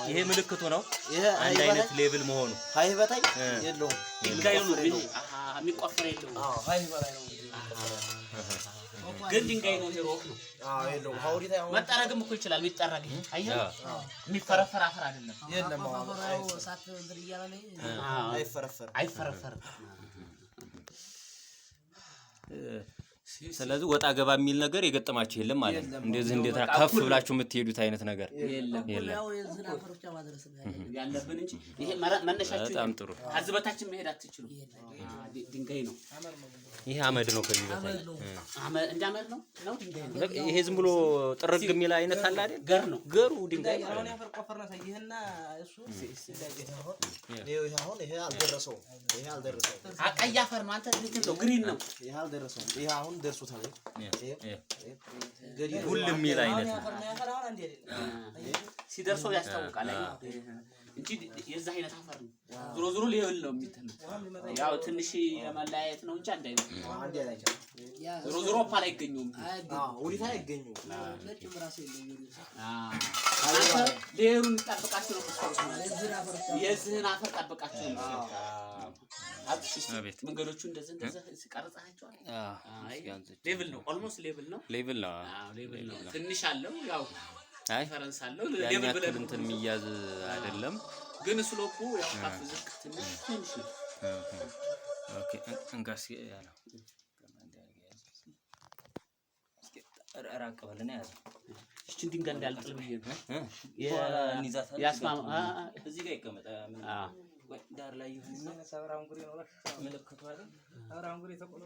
ይሄ ምልክቱ ነው አንድ አይነት ሌቭል መሆኑ ሃይ በታይ የለውም ድንጋይ ነው የሚቆፈር የለውም ሃይ በላይ ነው ግን ድንጋይ ነው ሮክ ነው የለውም ሀውሪታ ያው መጠረግም እኮ ይችላል የሚጠረግ አየህ የሚፈረፈር አፈር አይደለም የለም ሳት እንትን እያለ አይፈረፈርም ስለዚህ ወጣ ገባ የሚል ነገር የገጠማችሁ የለም ማለት ነው እንደዚህ እንዴት ከፍ ብላችሁ የምትሄዱት አይነት ነገር የለም ያው የዝና አፈሮች ማድረስ ያለብን እንጂ ይሄ መነሻችሁ በጣም ጥሩ አዝበታችን መሄድ አትችሉም ድንጋይ ነው ይሄ አመድ ነው ከዚህ በታይ እንዳመድ ነው ድንጋይ ነው ይሄ ዝም ብሎ ጥርግ የሚል አይነት አለ አይደል ገር ነው ገሩ ድንጋይ አሁን ያፈር ቆፈርና ሳይሄና እሱ ይሄ አሁን ይሄ አልደረሰው አቀይ አፈር ነው አንተ እንትን ነው ግሪን ነው ይሄ አልደረሰው ይሄ አሁን ደርሶታል ሁሉም የሚል አይነት ሲደርሰው ያስታውቃል እንጂ የዛ አይነት አፈር ነው ዞሮ ሊሆን ነው የሚተነው ያው ትንሽ የማላየት ነው እንጂ አንድ አይነት ዞሮ ፓላ አይገኙም ወዲታ አይገኙ ለጭም ራስ የለኝም ሌሩን ተጠብቃችሁ ነው የዝህን አፈር ተጠብቃችሁ ነው አብሽስ መንገዶቹ እንደዚህ ሲቀርጻቸው ሌቭል ነው ኦልሞስት ሌቭል ነው ሌቭል ነው ትንሽ አለው ያው ዲፈረንስ አለው ሌቭል ብለን እንትን የሚያዝ አይደለም ግን ስሎፑ ያው ካፍ ዝቅ ትንሽ ነው ኦኬ እንጋስ ያለው ራቅ በለና ያዘ እቺን ድንጋይ እንዳልጥል ብዬ ነው ያስማማ እዚህ ጋር ይቀመጣ ዳር ላይ ይሁን ሰብራውን ጉሪ ነው ምልክቱ አይደል ሰብራውን ጉሪ ተቆሎ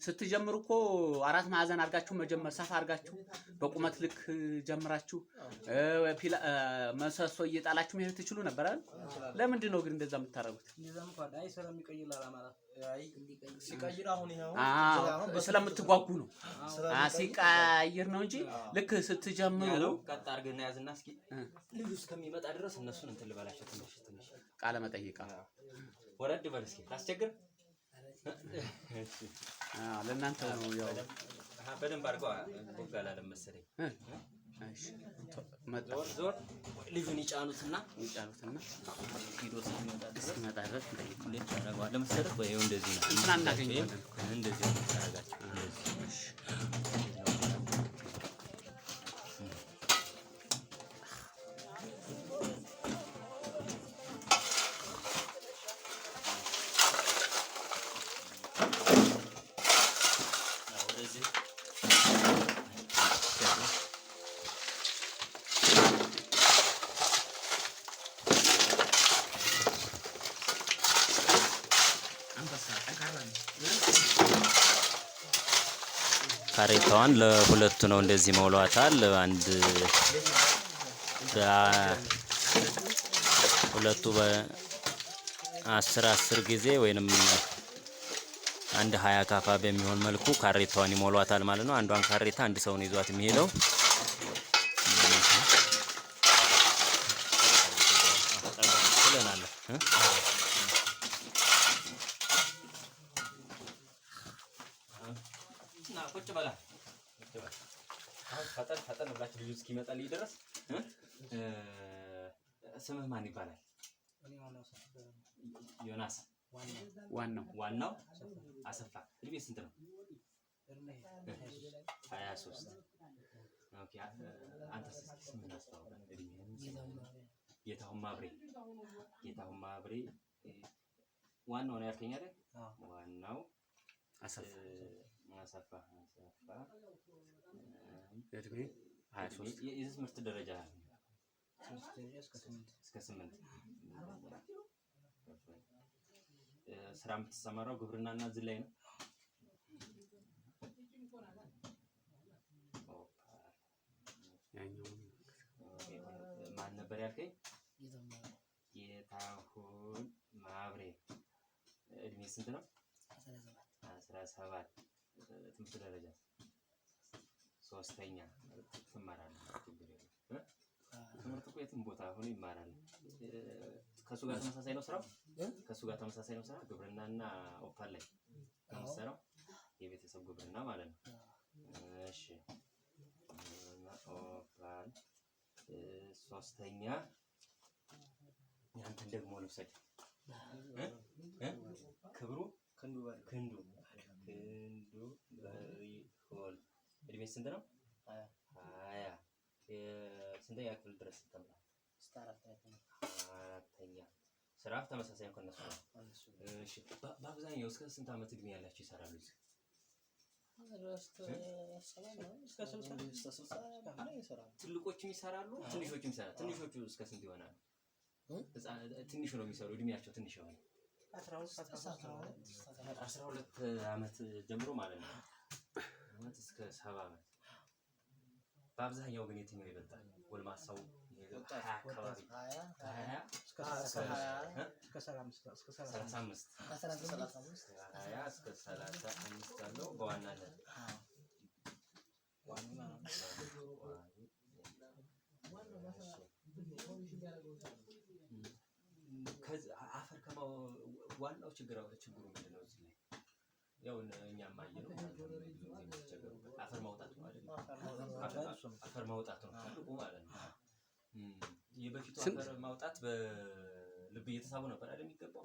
ስትጀምሩ እኮ አራት ማዕዘን አርጋችሁ መጀመር ሰፋ አርጋችሁ በቁመት ልክ ጀምራችሁ መሰሶ እየጣላችሁ መሄድ ትችሉ ነበር አይደል? ለምንድን ነው ግን እንደዛ የምታረጉት? እንደዛም እንኳን አይ ስለሚቀይር አላማራ ሲቀይር አሁን ይሄው ስለምትጓጉ ነው። ሲቀይር ነው እንጂ ልክ ስትጀምሩ ቀጥ አርገና ያዝና እስኪ ልጅ እስከሚመጣ ድረስ እነሱን እንትን ልበላቸው ትንሽ ቃለ መጠይቃ ወረድ በል እስኪ ታስቸግር ለእናንተ ነው ያው በደንብ አድርገው ቦጋላ ለመሰለኝ እሺ መጣ ዞር ልጁን ይጫኑትና ቪዲዮ ሲመጣ ድረስ እንዴት ታደርገዋለህ ለመሰለህ ወይ እንደዚህ ነው እንትና እናገኛለን እንደዚህ ነው ታደርጋችሁ እንደዚህ ካሬታዋን ለሁለቱ ነው እንደዚህ መውሏታል አንድ ሁለቱ በ10 ጊዜ ወይንም አንድ 20 ካፋ በሚሆን መልኩ ካሬታዋን ይሞሏታል ማለት ነው አንዷን ካሬታ አንድ ሰው ነው ይዟት የሚሄደው ስለናለ ቁጭ በላ ፈጠን ብላችሁ ልጅ እስኪመጣልኝ ድረስ ስምህ ማን ይባላል? ዮናስ ዋናው አሰፋ እድሜ ስንት ነው? 23 ኦኬ አንተስ ስምን አስተዋውቀን እድሜህን ጌታሁን ማብሬ ዋናው ነው ያልከኝ አይደል? ዋናው አሰፋ እድሜ 23 የዚህ ትምህርት ደረጃ እስከ 8 ስራ የምትሰማራው ግብርናና እዚህ ላይ ነው ማን ነበር ያልከኝ አመት ስንት ነው? 17 ትምህርት ደረጃ ሶስተኛ ትማራለህ። ትምህርት እኮ የትም ቦታ ሆኖ ይማራል። ከሱ ጋር ተመሳሳይ ነው ስራው። ከሱ ጋር ተመሳሳይ ነው ስራ ግብርናና ኦፓል ላይ የሚሰራው የቤተሰብ ግብርና ማለት ነው። እሺ ኦፓል ሶስተኛ ያንተን ደግሞ ልውሰድ። ክብሩ ክንዱ በሪሆል እድሜ ስንት ነው? 20 ስንተኛ ክፍል ድረስ ተምረሃል? እስከ አራተኛ ስራ ተመሳሳይ ነው ከነሱ ነው። እሺ በአብዛኛው እስከ ስንት አመት እድሜ ያላችሁ ይሰራሉ? ትልቆችም ይሰራሉ፣ ትንሾችም ይሰራሉ። ትንሾቹ እስከ ስንት ይሆናሉ? ትንሽ ነው የሚሰሩ እድሜያቸው ትንሽ ይሆናል። 12 አመት ጀምሮ ማለት ነው። አመት እስከ 70 አመት። በአብዛኛው ግን የትኛው ይበልጣል? ጎልማሳው አካባቢ 20 እስከ 35 ያለው በዋናነት አፈር ዋናው ችግሩ ምንድን ነው? እዚህ ላይ ያው እኛም አየነው አፈር ማውጣት ነው አይደል? አፈር ማውጣት ነው ትልቁ ማለት ነው። የበፊቱ አፈር ማውጣት በልብ እየተሳቡ ነበር አይደል የሚገባው?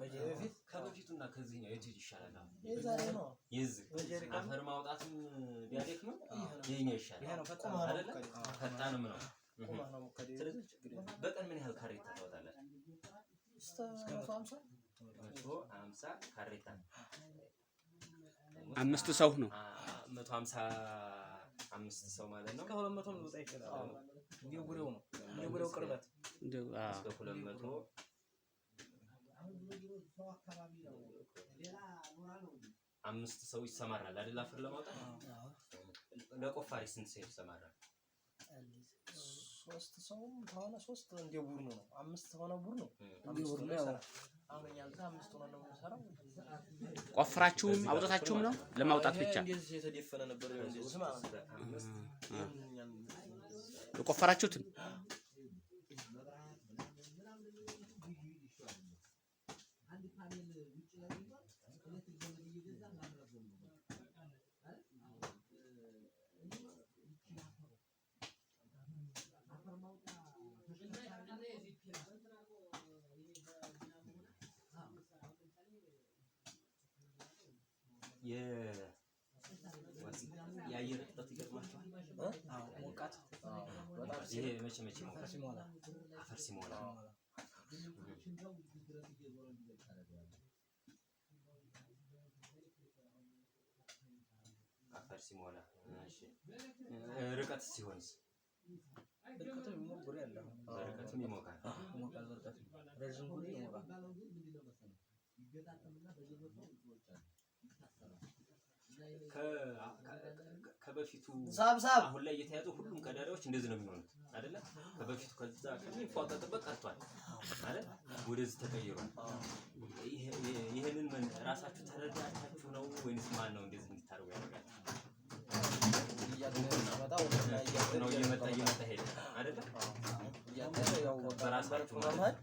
ከበፊቱና ከዚህኛው የቱ ይሻላል? የዚህ አፈር ማውጣትም ቢያደክምም ይሄኛው ይሻላል አይደል? ፈጣንም ነው። ስለዚህ በቀን ምን ያህል ካሬታ ታወጣላችሁ? እስከ 150 ካሬታ። 5 ሰው ነው 155 ሰው ማለት ነው። ከ200 ነው ወጣ ይችላል። እንዲሁ ጉሬው ነው ጉሬው ቅርበት እስከ 200 5 ሰው ይሰማራል አይደል? አፈር ለማውጣት ለቆፋሪ ስንት ሰው ይሰማራል? 3 ሰውም ከሆነ 3 እንደ ቡር ነው። 5 ሆነ ቡር ነው። እንደ ቡር ነው። አሁን እኛ ጋር 5 ሆነ ነው የምንሰራው። ቆፍራችሁም አውጣታችሁም ነው ለማውጣት ብቻ እንደዚህ የተደፈነ ነበር እንደዚህ ማለት ነው። የቆፈራችሁትን የአየር እጥረት ይገጥማችኋል? ሞቃት ይሄ መቼ ይሞቃል? አፈር ሲሞላ አፈር ሲሞላ። እሺ ርቀት ሲሆንስ? ርቀትም ይሞቃል ያለው ርቀትም ይሞቃል። ርቀት ረጅም ጉሪ ይሞቃል። ከበፊቱ አሁን ላይ የተያዙ ሁሉም ቀዳዳዎች እንደዚህ ነው የሚሆኑት አይደለ? ከበፊቱ ከዛ ከሚፏቀቅበት ቀርቷል ማለት ወደዚህ ተቀይሯል። ይሄንን ራሳችሁ ተረዳታችሁ ነው ወይስ ማን ነው እንደዚህ እንድታረጉ ያደርጋል? ነው እየመጣ ሄደ አይደለ? ያው በራሳችሁ ማለት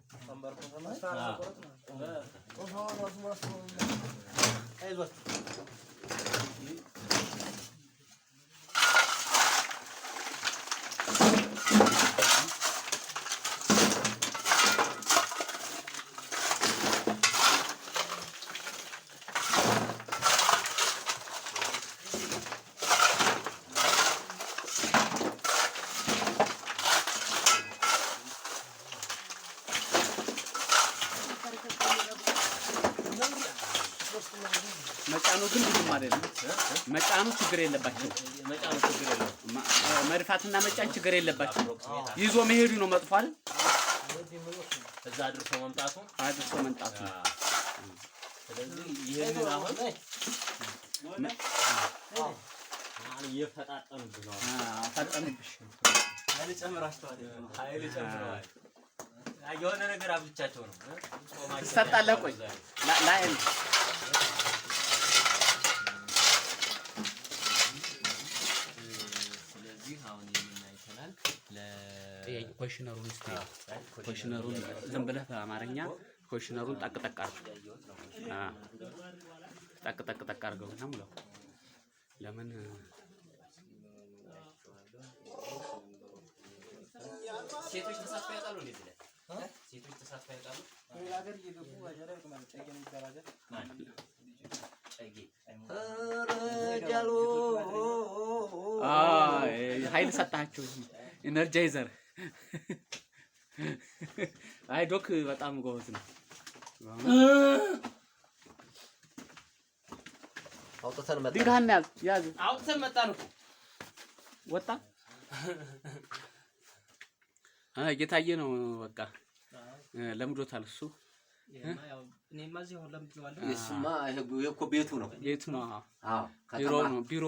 መጫኑ ግን ብዙም አይደለም። መጫኑ ችግር የለባቸው። መድፋትና መጫን ችግር የለባቸው። ይዞ መሄዱ ነው መጥፎ አይደል? እዛ አድርሶ መምጣቱ ስለዚህ ይሄንን አሁን እየፈጣጠኑብህ ነው። ፈጠኑብሽ ኃይል ጨምረዋል። የሆነ ነገር አብልቻቸው ነው ትሰጣለህ። ቆይ ላይ ስለዚህ አሁን የምናይተናል ለኮሽነሩን ኮሽነሩን ዝም ብለህ በአማርኛ ኮሽነሩን ጠቅ ጠቅ አድርገው ጠቅ አድርገው ነው ብለው ለምን ሴቶች ተሳትፎ ያጣሉ እንዴ? ሴቶች ተሳትፎ ያጣሉ። ሀገር እየገቡ አጀራ ማለት ጨጌ የሚባል ሀገር ጨጌ ኃይል ሰጣቸው ኢነርጃይዘር። አይ ዶክ በጣም ጎበዝ ነው። አውጥተን መጣን። ድንጋህን ያዝ አውጥተን መጣን እኮ ወጣ። እየታየ ነው በቃ ለምዶታል እሱ። እኔማ እዚህ አሁን ለምጄዋለሁ። እሱማ ይሄ እኮ ቤቱ ነው። ቤቱ ነው። አዎ ቢሮ ነው። ቢሮ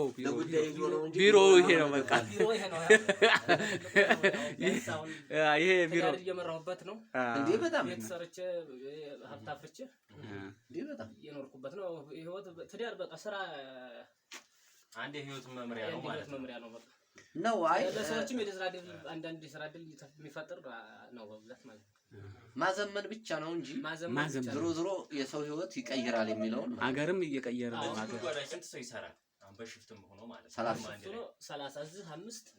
ቢሮ ይሄ ነው በቃ ቢሮ ይሄ ነው። ይሄ ቢሮ እየመራሁበት ነው እንዴ በጣም ቤት ሰርቼ ሀብት አፍርቼ እንዴ በጣም እየኖርኩበት ነው። ህይወት ትዳር በቃ ስራ አንድ ህይወት መምሪያ ነው ማለት ነው በቃ ነው። አይ ለሰዎችም የስራ ዕድል አንዳንድ የስራ ዕድል የሚፈጥር ነው በብዛት ማለት ነው። ማዘመን ብቻ ነው እንጂ ማዘመን ዞሮ የሰው ህይወት ይቀይራል የሚለውን ሀገርም እየቀየረ ነው። ሀገር ጓዳይ ስንት ሰው ይሰራል? አሁን በሽፍትም ሆኖ ማለት ነው 30 እዚህ 5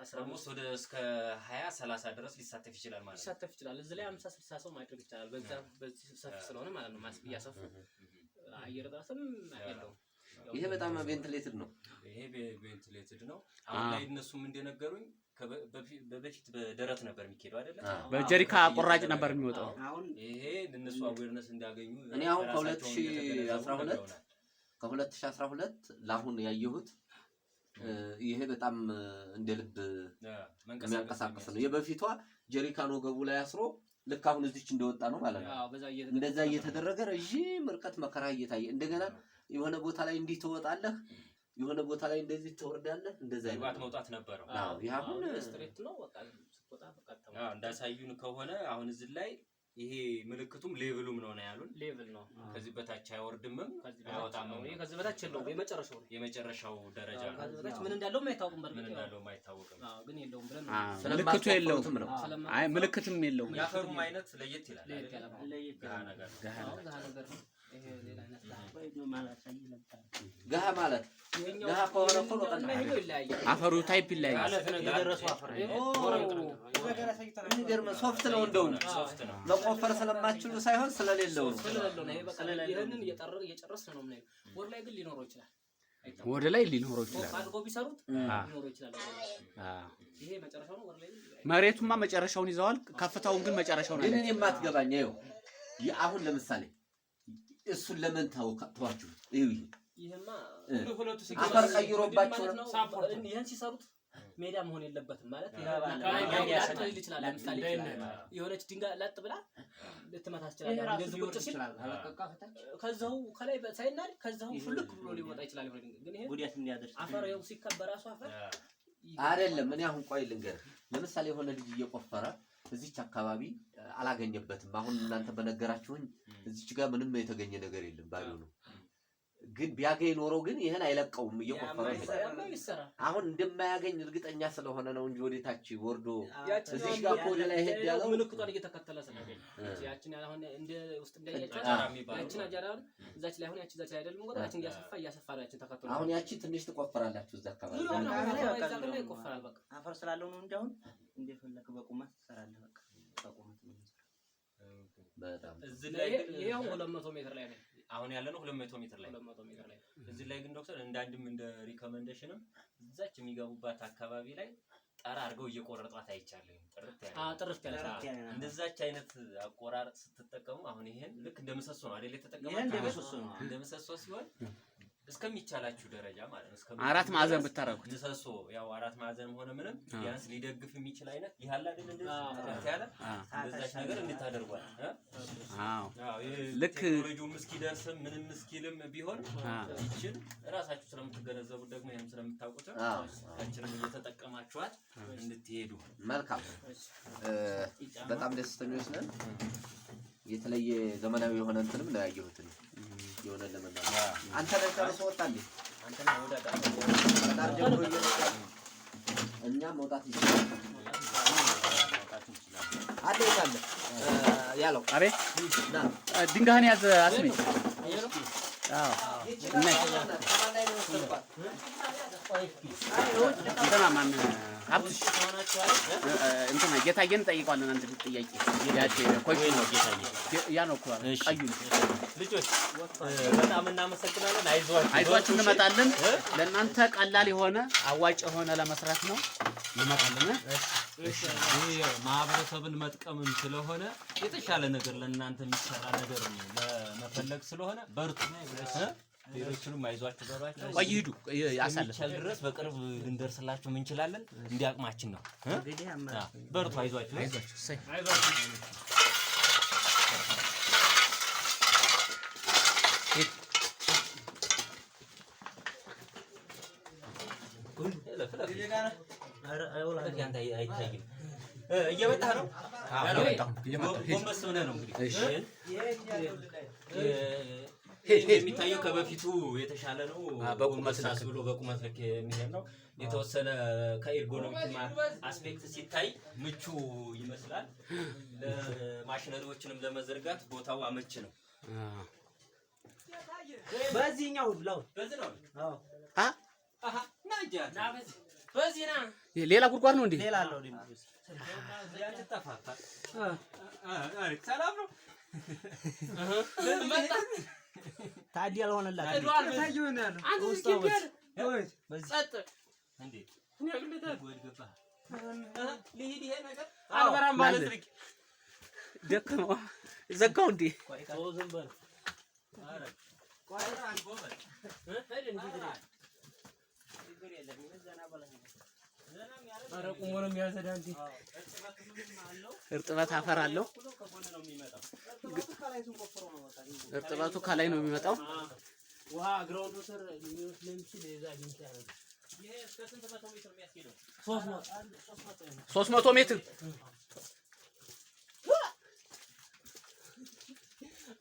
15 ወደ እስከ 20 30 ድረስ ሊሳተፍ ይችላል ማለት ነው። ሊሳተፍ ይችላል። እዚህ ላይ 50 60 ሰው ማድረግ ይችላል። በዚህ ሰፊ ስለሆነ ማለት ነው። እያሰፉ አየር ጥራትም የለውም። ይሄ በጣም ቬንቲሌትድ ነው። ይሄ ቬንቲሌትድ ነው። አሁን ላይ እነሱም እንደነገሩኝ በፊት በደረት ነበር የሚኬደው አይደለ? በጀሪካ ቁራጭ ነበር የሚወጣው። አሁን ይሄ እነሱ አዌርነስ እንዳገኙ እኔ አሁን ከ2012 ለአሁን ያየሁት ይሄ በጣም እንደ ልብ የሚያንቀሳቅስ ነው። የበፊቷ ጀሪካን ወገቡ ላይ አስሮ ልክ አሁን እዚች እንደወጣ ነው ማለት ነው። እንደዛ እየተደረገ ረጅም ርቀት መከራ እየታየ እንደገና የሆነ ቦታ ላይ እንዲህ ትወጣለህ፣ የሆነ ቦታ ላይ እንደዚህ ትወርዳለህ። እንደዛ ይባል መውጣት ነበረው። አዎ ያሁን ስትሬት ነው በቃ ስቆጣ በቃ እንዳሳዩን ከሆነ አሁን እዚህ ላይ ይሄ ምልክቱም ሌቭሉም ነው ያሉን። ሌቭል ነው። ከዚህ በታች አይወርድምም አይወጣም ነው። ይሄ ከዚህ በታች የለውም። የመጨረሻው ደረጃ ነው። ከዚህ በታች ምን እንዳለው አይታወቅም። ምን እንዳለው አይታወቅም። አዎ ግን የለውም ብለን ምልክቱ የለውም ነው። አይ ምልክትም የለውም። ያፈሩም አይነት ለየት ይላል። ይሄ ሌላ አይነት ገሃ ማለት ገሃ ከሆነ እኮ በቃ አፈሩ ታይፕ ይለያያል። የደረሱ አፈር የሚገርም ሶፍት ነው። እንደውም መቆፈር ስለማትችሉ ሳይሆን ስለሌለው ነው። ይሄ በቃ ይሄንን እየጨረስን ነው። ወር ላይ ግን ሊኖረው ይችላል። ወደ ላይ ሊኖረው ይችላል። አድርጎ ቢሰሩት ሊኖረው ይችላል። ይሄ መጨረሻው ነው። ወር ላይ መሬቱማ መጨረሻውን ይዘዋል። ከፍታውን ግን መጨረሻው ነው። ግን እኔ የማትገባኝ ይኸው አሁን ለምሳሌ እሱን ለምን ተዋችሁ? ይሄማ ሁለቱ አፈር ቀይሮባቸው ነው። ይሄን ሲሰሩት ሜዳ መሆን የለበትም ማለት ይሄ ይችላል። ለምሳሌ የሆነች ድንጋይ ላጥ ብላ ልትመታ ትችላለህ። እንደዚህ ቁጭ ሲል ከዛው ከላይ ሳይናድ ከዛው ፍልክ ብሎ ሊወጣ ይችላል። ግን ይሄ ጉዳት እንዲያደርስ አፈር ይኸው ሲከበር ራሱ አፈር አይደለም። እኔ አሁን ቆይ ልንገርህ። ለምሳሌ የሆነ ልጅ እየቆፈረ እዚች አካባቢ አላገኘበትም። አሁን እናንተ በነገራችሁኝ እዚች ጋር ምንም የተገኘ ነገር የለም፣ ባዶ ነው። ግን ቢያገኝ ኖሮ ግን ይሄን አይለቀውም እየቆፈረ ይሰራል። አሁን እንደማያገኝ እርግጠኛ ስለሆነ ነው እንጂ ወዴታች ወርዶ እዚች ጋር ወደ ላይ ሄድ ያለው ምልክቷን እየተከተለ ስለሆነ ያችን አሁን እንደ ውስጥ እንደያቻች ያችን አጃራውን እዛች ላይ አሁን ያቺ እዛች ላይ አይደለም ወደ ያችን እያሰፋ ነው ያችን ተከተለ። አሁን ያቺ ትንሽ ትቆፈራላችሁ እዛ አካባቢ ይቆፈራል። በቃ አፈር ስላለው ነው እንጂ አሁን እንደፈለክ በቁመት ትሰራለህ። በቃ በቁመት ነው። በጣም እዚህ ላይ ይሄው 200 ሜትር ላይ ነው አሁን ያለነው 200 ሜትር ላይ። እዚህ ላይ ግን ዶክተር እንዳንድም እንደ ሪኮመንዴሽንም እዛች የሚገቡባት አካባቢ ላይ ጣራ አድርገው እየቆረጧት አይቻለሁ። ጥርት ያለ እንደዛች አይነት አቆራረጥ ስትጠቀሙ አሁን ይሄን ልክ እንደ ምሰሶ ነው አይደል የተጠቀመው? እንደ ምሰሶ ነው። እንደ ምሰሶ ሲሆን እስከሚቻላችሁ ደረጃ ማለት ነው። አራት ማዕዘን ብታረጉት ምሰሶ ያው አራት ማዕዘንም ሆነ ምንም ቢያንስ ሊደግፍ የሚችል አይነት ይሃላ አይደል እንደዚህ ያለ እንደዛች ነገር እንድታደርጓል። አዎ ልክ ቴክኖሎጂውም እስኪደርስም ምንም እስኪልም ቢሆን ይችን ራሳችሁ ስለምትገነዘቡት ደግሞ ይሄም ስለምታውቁት አንቺንም እየተጠቀማችኋት እንድትሄዱ። መልካም በጣም ደስተኞች ነን። የተለየ ዘመናዊ የሆነ እንትንም ነው ያየሁት የሆነ ለመናገር አንተ ላይ ጨርሶ ወጣልኝ አንተ ነው ወደ ዳር ጀምሮ እየወጣ እኛ መውጣት ይችላል አለ ያለው አቤት ና ድንጋህን ያዘ አስሜ አዎ እንትና ማን ሀብትሽ እንትና ጌታዬን ጠይቋለን። አንድ ጥያቄ ያቺ ኮሽ ነው ጌታዬ ያ ነው እኮ ቀዩ ልጆች በጣም እናመሰግናለን። አይዟችሁ እንመጣለን። ለእናንተ ቀላል የሆነ አዋጭ የሆነ ለመስራት ነው እንመጣለን። እሺ ይሄ ማህበረሰብን መጥቀምም ስለሆነ የተሻለ ነገር ለእናንተ የሚሰራ ነገር ለመፈለግ ስለሆነ በርቱ። ሌሎችንም አይዟችሁ በሏቸው። ቆይ ሂዱ ያሳለፈ ድረስ በቅርብ ልንደርስላችሁ እንችላለን። እንዲያቅማችን ነው። በርቱ፣ አይዟችሁ አይዟችሁ። እየመጣህ ነው? ጎንበስ ብለህ ነው እንግዲህ የሚታየው ከበፊቱ የተሻለ ነው። በቁመት ብሎ በቁመት ልክ የሚሄድ ነው። የተወሰነ ከኤርጎኖሚክ አስፔክት ሲታይ ምቹ ይመስላል። ለማሽነሪዎችንም ለመዘርጋት ቦታው አመች ነው። በዚህኛው ብለው በዚህ ነው። አሃ ናጃ በዚህ ና ሌላ ጉድጓድ ነው እንዴ? ሌላ አለው ደግሞ ሰላም ነው። ታዲያ አልሆነላት አልበራም ማለት ልክ ደከመው ዘጋው እንዴ? እርጥበት አፈር አለው። እርጥበቱ ከላይ ነው የሚመጣው። ውሃ ግራውንድ ስር ሊወስድ የሚችል የዛ ሊንክ ያደርጋል። ይሄ እስከ ስንት መቶ ሜትር የሚያስኬደው? 300 ሜትር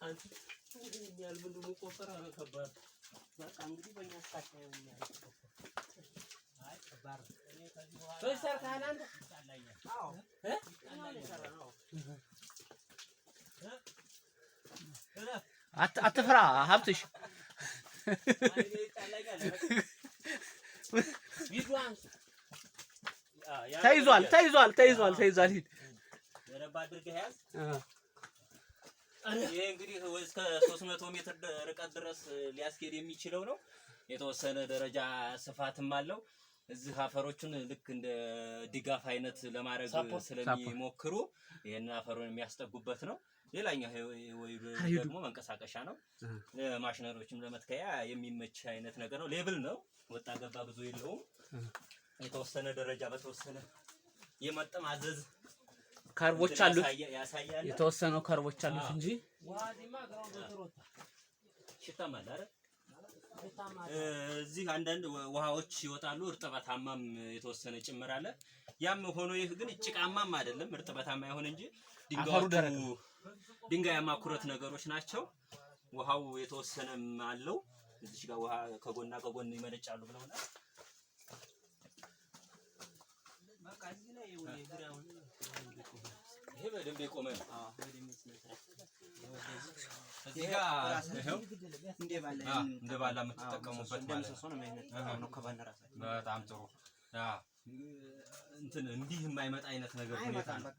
አንተ ያልብሉ ቆፈራ ከባድ በቃ እንግዲህ በእኛ ስታክ ነው የሚያደርገው። አይ ከባድ በሰርታና አንተ አዎ አትፍራ ሀብትሽ ተይዟል። ሂድ የረባ አድርገህ ያዝ። ይሄ እንግዲህ እስከ 300 ሜትር ርቀት ድረስ ሊያስኬድ የሚችለው ነው። የተወሰነ ደረጃ ስፋትም አለው። እዚህ አፈሮቹን ልክ እንደ ድጋፍ አይነት ለማድረግ ስለሚሞክሩ ይሄን አፈሩን የሚያስጠጉበት ነው። ሌላኛው ወይ ደግሞ መንቀሳቀሻ ነው። ማሽነሪዎችም ለመትከያ የሚመች አይነት ነገር ነው። ሌብል ነው። ወጣ ገባ ብዙ የለውም። የተወሰነ ደረጃ በተወሰነ የመጠማዘዝ ከርቦች አሉት። ያሳያል። የተወሰኑ ከርቦች አሉት እንጂ ዋዲማ ግራውንድ ተሮታ ሽታማ አይደል? እዚህ አንዳንድ ውሃዎች ይወጣሉ። እርጥበታማም የተወሰነ ጭምር አለ። ያም ሆኖ ይህ ግን ጭቃማም አይደለም፣ እርጥበታማ ይሆን እንጂ ድንጋያማ ኩረት ነገሮች ናቸው። ውሃው የተወሰነም አለው። እዚህ ጋር ውሃ ከጎና ከጎን ይመነጫሉ ብለውናል። በቃ እዚህ ላይ የግራውን ይሄ በደንብ የቆመ ነው። እዚህ ጋር እንደ ባላ የምትጠቀሙበት ማለት ነው። በጣም ጥሩ። እንትን እንዲህ የማይመጣ አይነት ነገር ሁኔታ ነው።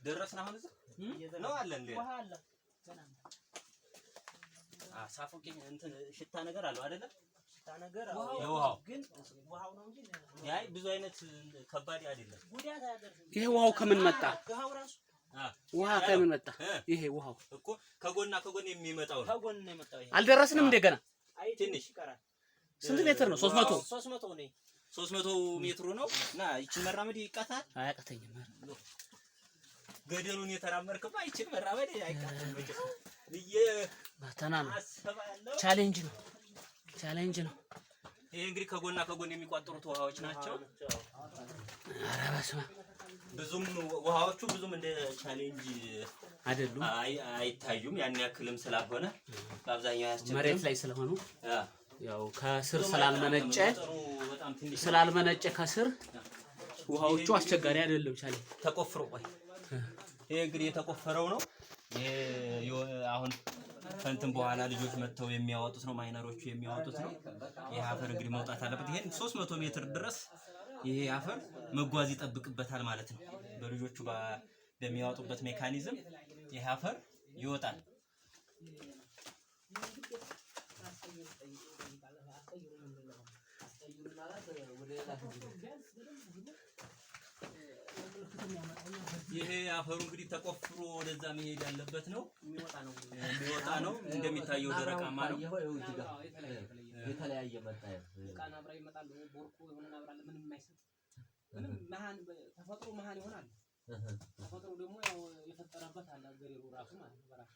ደረስን። አሁን እዚህ ነው አለ እንዴ? ሳፎኪኝ እንትን ሽታ ነገር አለው አይደለ? ሽታ ነገር የውሃው ግን ውሃው ነው እንጂ ያይ ብዙ አይነት ከባድ አይደለም። ይሄ ውሃው ከምን መጣ? ውሃው ራሱ ውሃ ከምን መጣ? ይሄ ውሃው እኮ ከጎና ከጎን የሚመጣው ነው። ከጎን ነው የመጣው ይሄ። አልደረስንም እንደገና። አይ ትንሽ ይቀራል። ስንት ሜትር ነው? 300 300 ነው። 300 ሜትሩ ነው። ና ይችን መራመድ ይቃታል። አያቅተኝም። ገደሉን የተራመድክማ ይችን መራመድ አይቃትም ብዬ ፈተና ነው። ቻሌንጅ ነው። ቻሌንጅ ነው። ይሄ እንግዲህ ከጎና ከጎን የሚቋጠሩት ውሃዎች ናቸው። ኧረ በስመ አብ ብዙም ውሃዎቹ ብዙም እንደ ቻሌንጅ አይደሉም፣ አይታዩም። ያን ያክልም ስላልሆነ በአብዛኛው ያስቸግረው መሬት ላይ ስለሆኑ ያው ከስር ስላልመነጨ ከስር ውሃዎቹ አስቸጋሪ አይደለም። ቻሌንጅ ተቆፍሮ ቆይ ይሄ እንግዲህ የተቆፈረው ነው። ይሄ አሁን ከእንትን በኋላ ልጆች መጥተው የሚያወጡት ነው፣ ማይነሮቹ የሚያወጡት ነው። ይሄ አፈር እንግዲህ መውጣት አለበት። ይሄን 300 ሜትር ድረስ ይሄ አፈር መጓዝ ይጠብቅበታል ማለት ነው። በልጆቹ በሚያወጡበት ሜካኒዝም ይሄ አፈር ይወጣል። ይሄ አፈሩ እንግዲህ ተቆፍሮ ወደዛ መሄድ ያለበት ነው። የሚወጣ ነው። እንደሚታየው ደረቃማ ነው። የተለያየ መጣ ቃና አብራ ይመጣል። ቦርኮ የሆነ አብራለ ምንም የማይሰጥ ምንም መሃን ተፈጥሮ መሃን ይሆናል። ተፈጥሮ ደግሞ ያው የፈጠረበት አለ ገሬሩ ራሱ ማለት ነው። በራሱ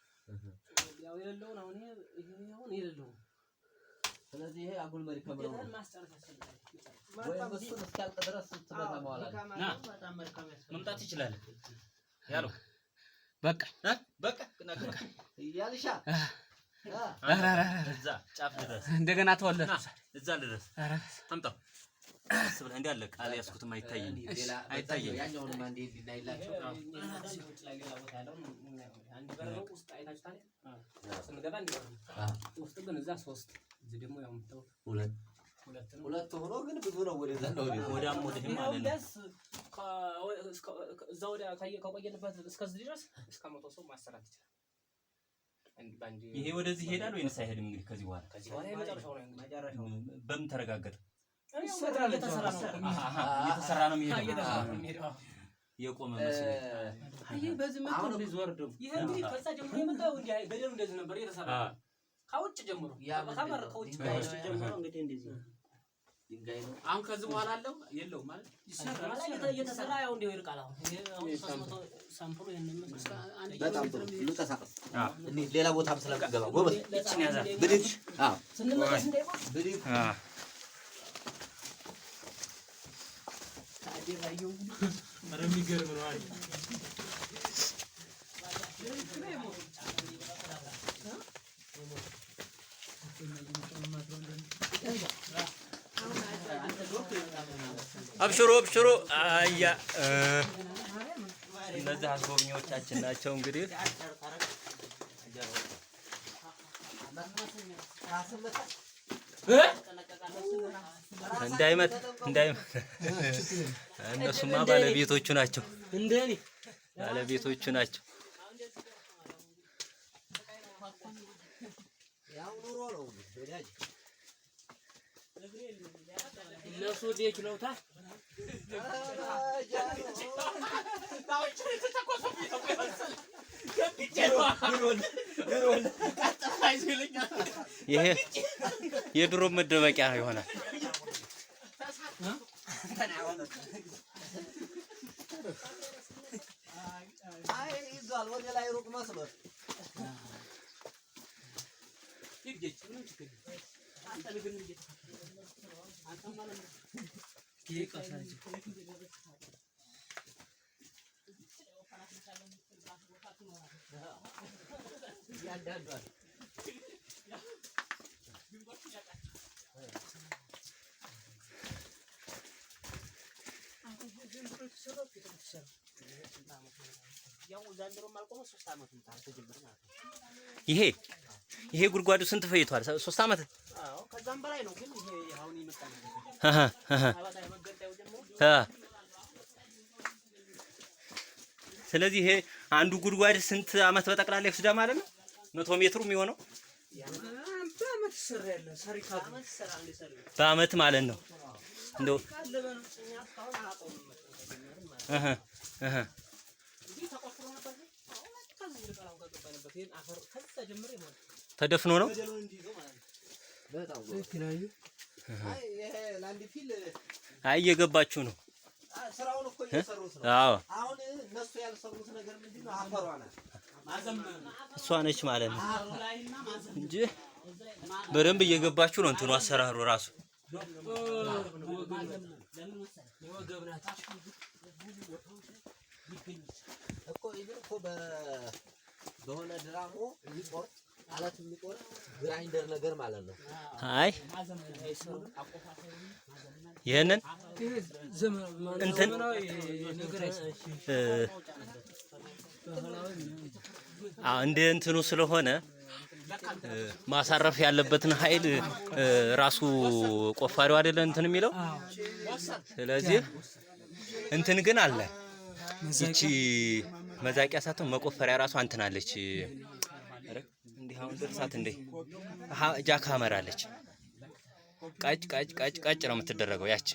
ያው የሌለውን አሁን ይሄ አሁን የሌለው ስለዚህ ይሄ አጉል መሪ ከመረው ነው ማስጨረስ ያስፈልጋል። ወይም እሱን እስኪያልቅ ድረስ ስትመጣ መዋል ና መምጣት ይችላል ያለው በቃ በቃ ያልሻ እዛ ጫፍ ድረስ እንደገና ተወለደ። እዛ ድረስ አምጣው አስብለ እንዳለ ቃል ያስኩትም አይታየኝ አይታየኝ ያኛውንም አንዴ እንዲናይላችሁ ሰዎች ላይ ሌላ ቦታ ያለው አንድ በረው ውስጥ አይታችሁታል። ስንገባ እንደው ውስጥ ግን እዛ 3 እዚህ ደግሞ ያው ምጣው ሁለት ሆኖ ግን ብዙ ነው። ወደዛ ነው ወዳም ወደህም ማለት ነው። እዛ ወደ ከቆየንበት እስከዚህ ድረስ እስከ 100 ሰው ማሰራት ይችላል። ይሄ ወደዚህ ይሄዳል ወይስ አይሄድም? እንግዲህ ከዚህ በኋላ የመጨረሻው ነው መጨረሻው በምን ተረጋገጠ? እየተሰራ ነው የሚሄደው። የቆመ መስሎኝ ይሄ በዚህ መጥቶ ሊዞር ደግሞ ይሄ እንግዲህ ከዛ ጀምሮ የመጣው እንዴ ገደሉ እንደዚህ ነበር እየተሰራ ከውጭ ጀምሮ ከበር ከውጭ ጀምሮ እንግዲህ እንደዚህ ድንጋይ ነው። አሁን ከዚህ በኋላ አለው የለውም ማለት ይሰራል። እየተሰራ ያው እንደው ይርቃል። አሁን ይሄ 300 ሳምፕሉ ይሄንን በጣም ጥሩ ልንቀሳቀስ እንዴ ሌላ ቦታም ስለምገባ ጎበዝ እቺን ያዛ ብድግ ስንመለስ እንዳይቆም ብድግ ታዲያው ኧረ የሚገርም ነው አይደል? አብሽሩ አብሽሩ። አያ እነዚህ አስጎብኚዎቻችን ናቸው። እንግዲህ እንዳይመት እነሱማ ባለቤቶቹ ናቸው። እንደኔ ባለቤቶቹ ናቸው። ያው ኑሮ ነው ወዳጅ እነሱ ዴክ ነውታ ይሄ የድሮ መደበቂያ ይሆናል። አይ ይዟል ወደ ላይ ሩቅ መስሎት ይገጭ ምን ችግር አንተ ልግን አንተ ማለት ነው ይቀሳጅ ያዳዷል ያው ዛንድሮ ማልቆም 3 አመት ተጀመረ ማለት ነው። ይሄ ጉድጓዱ ስንት ፈይቷል? 3 አመት? አዎ ከዛም በላይ ነው። ግን ይሄ አሁን ይመጣ ነው። ስለዚህ ይሄ አንዱ ጉድጓድ ስንት አመት በጠቅላላ ይወስዳ ማለት ነው? 100 ሜትሩ የሚሆነው በአመት ማለት ነው። እንደው ተደፍኖ ነው። አይ እየገባችሁ ነው። ስራውን እኮ እየሰሩት ነው። አዎ አሁን እነሱ ያልሰሩት ነገር ምንድነው? አፈሯ ናት። እሷ ነች ማለት ነው እንጂ በደንብ እየገባችሁ ነው። እንትኑ አሰራሩ ራሱ እኮ ይሄን እኮ በሆነ ድራሞ የሚቆርጥ አላት የሚቆርጥ ግራይንደር ነገር ማለት ነው። አይ ይሄንን እንትን እንደ እንትኑ ስለሆነ ማሳረፍ ያለበትን ኃይል ራሱ ቆፋሪው አይደለ እንትን የሚለው። ስለዚህ እንትን ግን አለ እቺ መዛቂያ ሳትሆን መቆፈሪያ ራሱ አንተን አለች። እንዴ አሁን ድርሳት እንዴ ጃካመር አለች። ቃጭ ቃጭ ቃጭ ቃጭ ነው የምትደረገው። ያቺ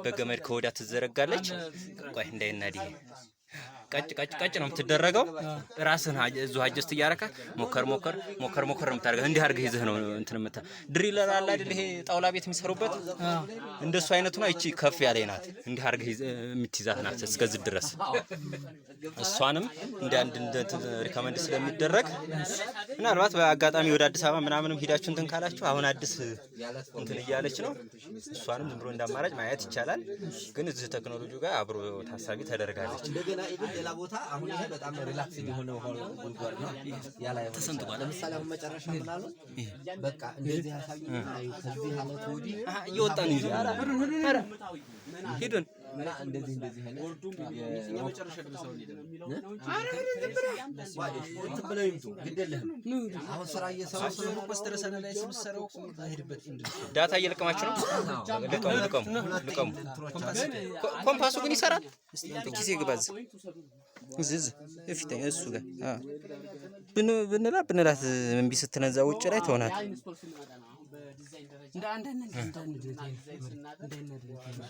በገመድ ከወዳ ትዘረጋለች። ቆይ እንዳይናዲ ቀጭ ቀጭ ቀጭ ነው የምትደረገው። ራስህን እዚሁ አጀስት እያረካ ሞከር ሞከር ሞከር ሞከር ነው የምታደርገው። እንዲህ አድርገህ ይዘህ ነው እንትን ድሪለር አለ አይደል? ይሄ ጣውላ ቤት የሚሰሩበት እንደሱ አይነቱ ነው። እቺ ከፍ ያለ ናት። እንዲህ አድርገህ የምትይዛት ናት እስከዚህ ድረስ። እሷንም እንደ አንድ ሪከመንድ ስለሚደረግ ምናልባት በአጋጣሚ ወደ አዲስ አበባ ምናምንም ሄዳችሁ እንትን ካላችሁ አሁን አዲስ እንትን እያለች ነው። እሷንም ዝም ብሎ እንዳማራጭ ማየት ይቻላል። ግን እዚህ ቴክኖሎጂው ጋር አብሮ ታሳቢ ተደርጋለች። እንደገና ሌላ ቦታ አሁን ይሄ በጣም ሪላክስ የሆነ ጉድጓድ ነው ያላይ ተሰንጥቋል። ለምሳሌ አሁን መጨረሻ ምን አሉ? በቃ እንደዚህ ያሳዩና ከዚህ ሀለት ወዲህ እየወጣን ይዘ ሄዱን እና እንደዚህ አይነት የመጨረሻ ድረስ ተብለው ይምጡ ግደለህም። አሁን ስራ እየሰሩ ስለሆነ ፖስተረሰና ላይ ስምሰረው አይሄድበት ዳታ እየለቀማችሁ ነው። ልቀሙ ኮምፓሱ ግን ይሰራል። ጊዜ ግባዝ እዚህ እፊት እሱ ጋር ብንላት እምቢ ስትነዛ ውጭ ላይ ትሆናል።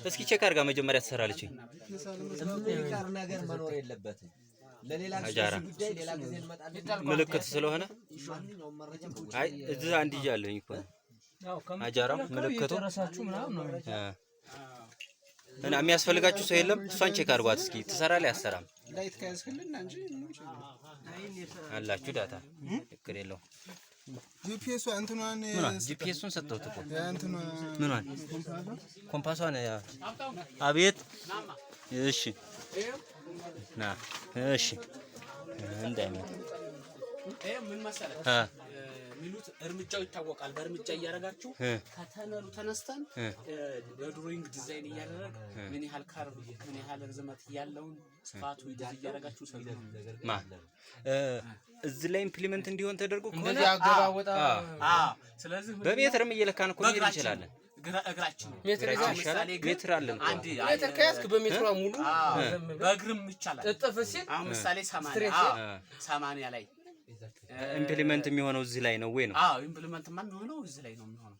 እስኪ ቼክ አድርጋ መጀመሪያ ትሰራለች። የሚቀር ነገር መኖር የለበትም። ለሌላ ጉዳይ ሌላ ጊዜ እንመጣለን። ምልክት ስለሆነ አይ እዚህ አንድ ይያለኝ እኮ አጃራው ምልክቱ እና የሚያስፈልጋችሁ ሰው የለም። እሷን ቼክ አድርጓት እስኪ ትሰራለች አትሰራም? ላይት ካያስከልና እንጂ አላችሁ ዳታ ችግር የለውም። ጂፒኤስ እንትኗን ጂፒኤሱን ሰጠሁት እኮ እንትኗ ምኗን ኮምፓሷን አቤት እሺ ና እሺ እንዳይመጣ ምን መሰለህ ሚሉት እርምጃው ይታወቃል። በእርምጃ እያረጋችሁ ከተነሉ ተነስተን በድሮይንግ ዲዛይን እያደረግ ምን ያህል ካርብ ምን ያህል ርዝመት ያለውን ስፋቱ እያረጋችሁ ሰው ማ እዚህ ላይ ኢምፕሊመንት እንዲሆን ተደርጎ እንደዚህ አገባወጣ ስለዚህ በሜትርም እየለካን እኮ ሊሄድ ይችላል። እግራችን ሜትር አለን አንድ ሜትር ከያዝክ በሜትሯ ሙሉ በእግርም ይቻላል። ጥጥፍ ሲል አሁን ምሳሌ 80 ላይ ኢምፕሊመንት የሚሆነው እዚህ ላይ ነው ወይ ነው? ኢምፕሊመንት ማን የሚሆነው እዚህ ላይ ነው የሚሆነው።